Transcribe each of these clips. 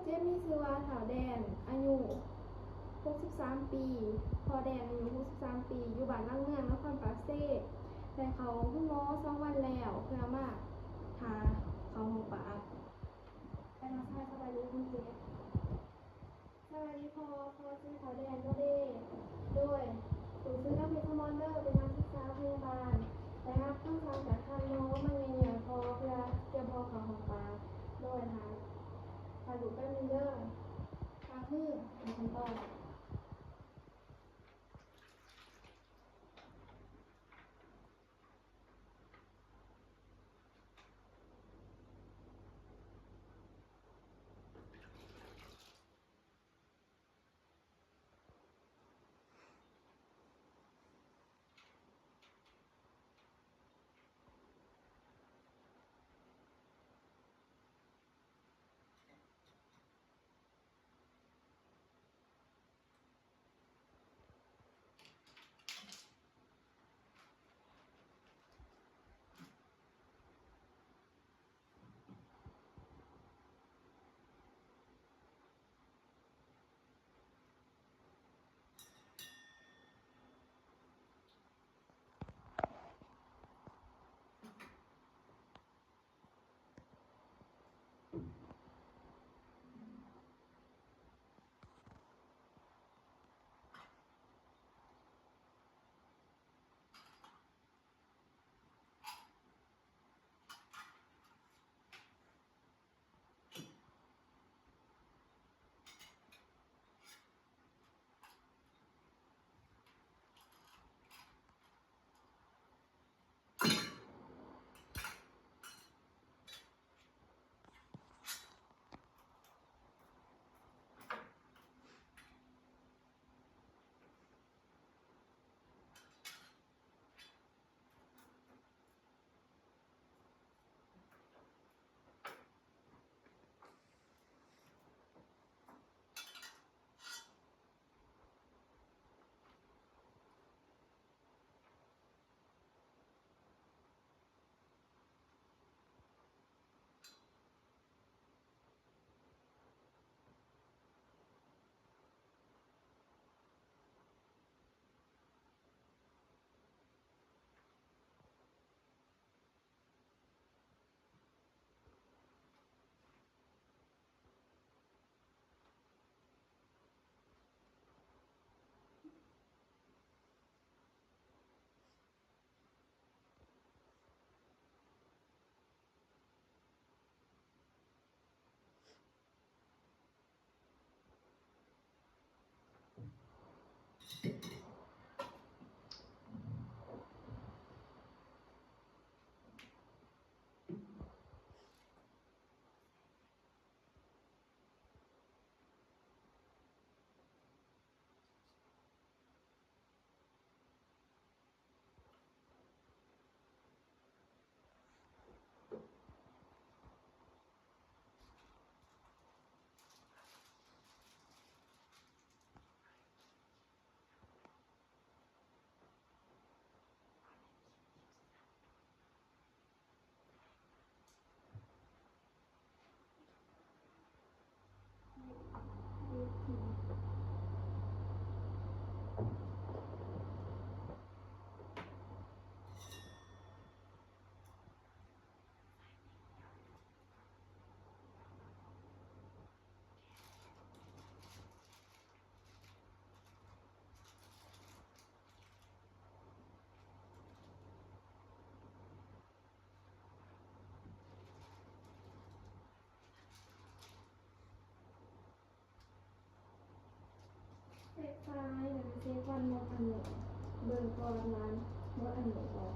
เจ็บมีชื่อว่าเฒ่าแดนอายุ63ปีพอแดนอายุ63ปีอยู่บ้านล่างเมืองนครปากเซ่แต่เขาเพิ่งง้อ2 วันแล้วเพื่อมาหาเขาหงปากไปมาใช่สบายดีคุณเจ๊สวัสดีพอซื้อเฒ่าแดนก็ได้ด้วยสูซื้อน้ำเพชรมอนเดอร์เป็นนักศึกษาพยาบาลแต่รับต้องทำจากทางโน้มันเงียพอเพื่อเตรียมพอเขาหงปากด้วยนะพาดูแป๊บนึงเด้อทางมือเป็นคนต่อ เช็คซ้ายแล้วก็เช็ควันหมดอันหนึ่งเบิ่งก่อนนั้นหมดอันหนึ่งออก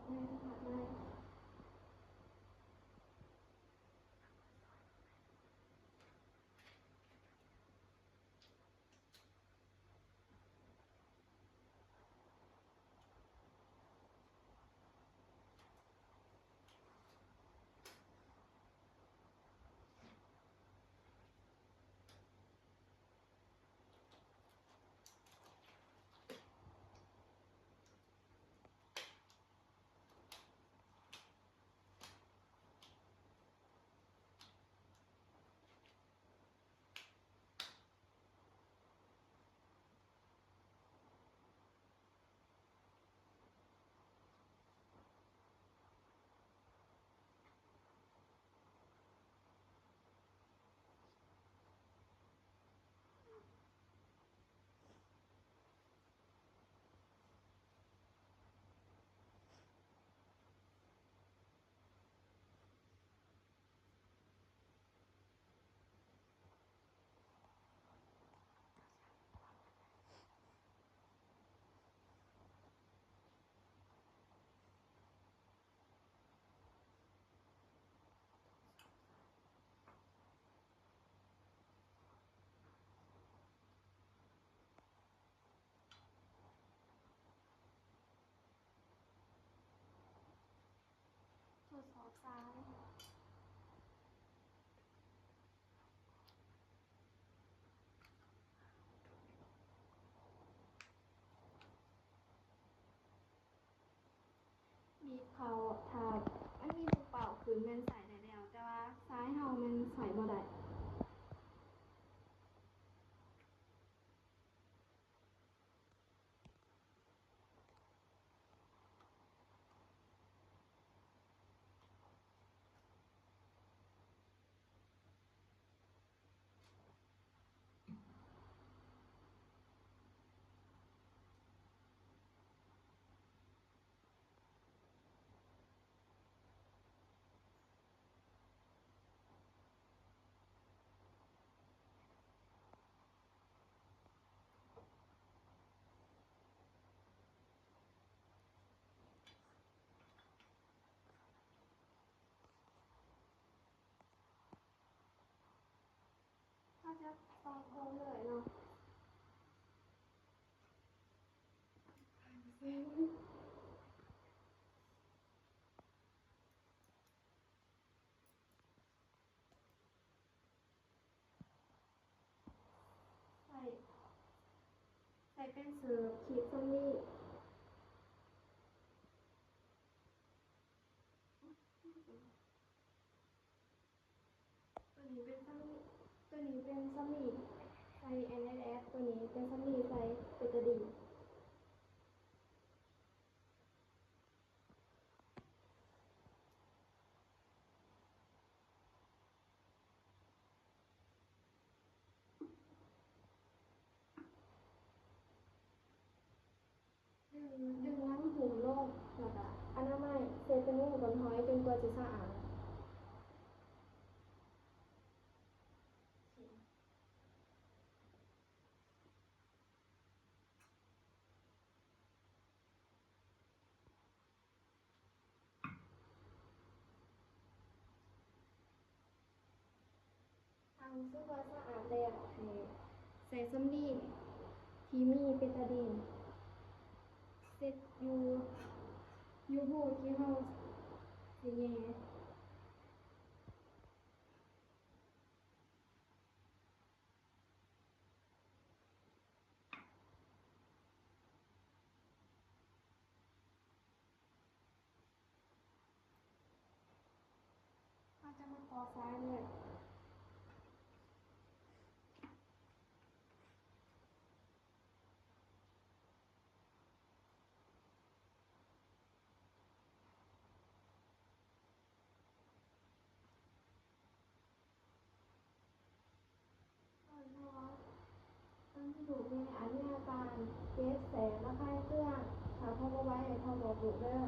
ได้ค่ะได้ทดสอบซ้ายบีบเขาถ้าอันนี้ลูกเป่าคือมันใส่ได้แล้วแต่ว่าซ้ายเฮามันใส่บ่ได้ถ้าจะต้องโค้งเลยเนาะใส่ใส่เป็นเสือขีดซัมนี่ตัวนี้เป็นซัมนี่ตัวนี้เป็นซัมนี่ใส่ NSS ตัวนี้เป็นซัมนี่ใส่เบตาดีนดึงล้างหูโลกแล้วก็อนามัยเซตนิ้วบนหอยจนกว่าจะสะอาดทางซึ่งว่าสะอาดแล้วให้ใส่ซัมนี่ที่มีเบตาดีนเซตอยู่หูที่เฮาสิแย่เราจะมาต่อซ้ายเลยก่อนนอนตั้งที่อยู่ในอาญาการเกสแสงและค่ายเครื่องถ้าพ่อบ่ไว้ให้พ่อบอกลูกเด้อ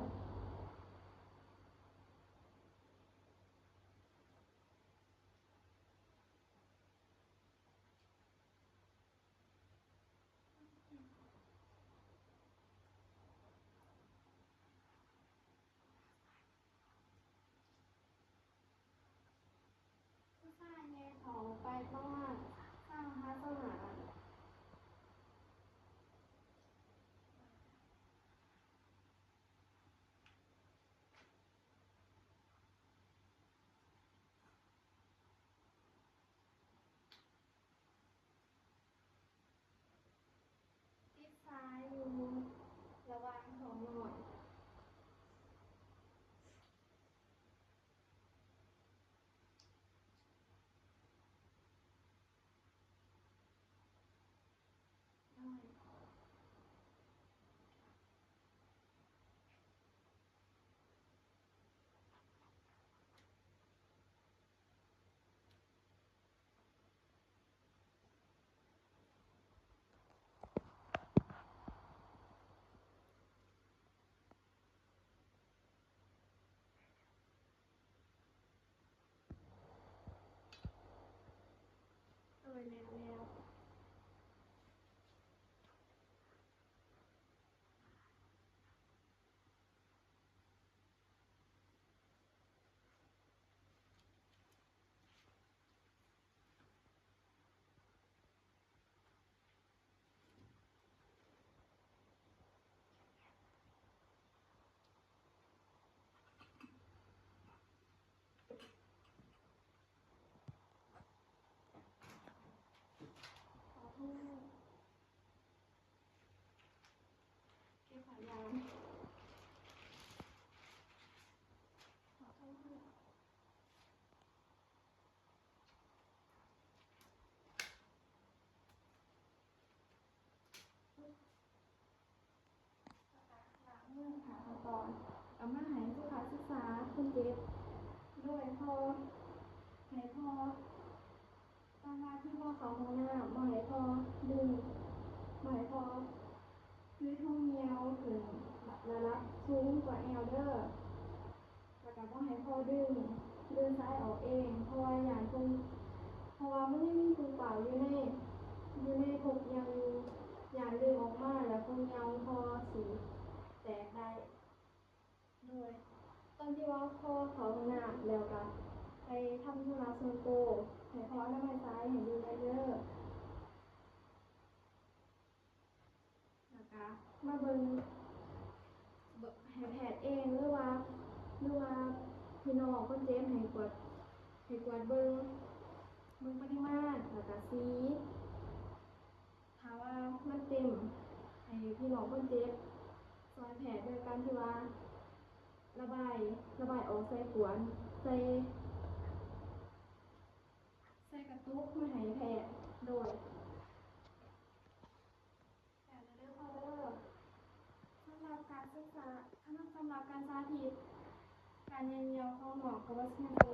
ก่อนเอามาให้ผู้ขาศึกษาคนเจ็บด้วยพอให้พอตามมาที่พ่อเขาห้องน้ำบ่ให้พอดึงบ่ให้พอคือท้องเหนียวขึ้นระดับสูงกว่าแอลเดอร์แล้วก็บ่ให้พอดึงซ้ายออกเองเพราะว่าอย่างตรงเพราะว่ามันยังมีภูเป่าอยู่ในกบยังอยู่อย่างดึงออกมาแล้วคงยาวพอสีแตกได้ด้วยตอนที่ว่าพ่อเขาห้องน้ำแล้วก็ไปทำธุระส่วนตัวให้พ่อน้ำมันซ้ายให้ดูเยอะๆแล้วก็มาเบิ่งให้แพทย์เองหรือว่าพี่น้องคนเจ็บให้กวดเบิ่งปริมาณแล้วก็สีถ้าว่ามันเต็มให้พี่น้องคนเจ็บซอยแผลโดยการที่ว่าระบายออกใส่ขวดใส่กระตุกมาให้แผลโดยแต่เด้อพอเด้อสำหรับการศึกษาสำหรับการสาธิตการเยียวยาของหมอกระวัชนา